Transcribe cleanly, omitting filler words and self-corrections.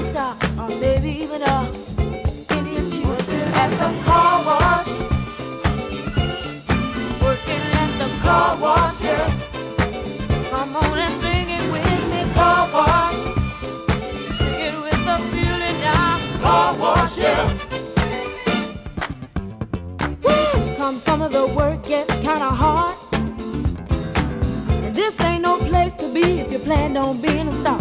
star, or maybe even a Indian chief. At the car wash, working at the car wash, yeah. Come on and sing it with me, car wash. Sing it with the feeling now, car wash, yeah. Woo! Come some of the work gets kinda hard. And this ain't no place to be if you plan on being a star.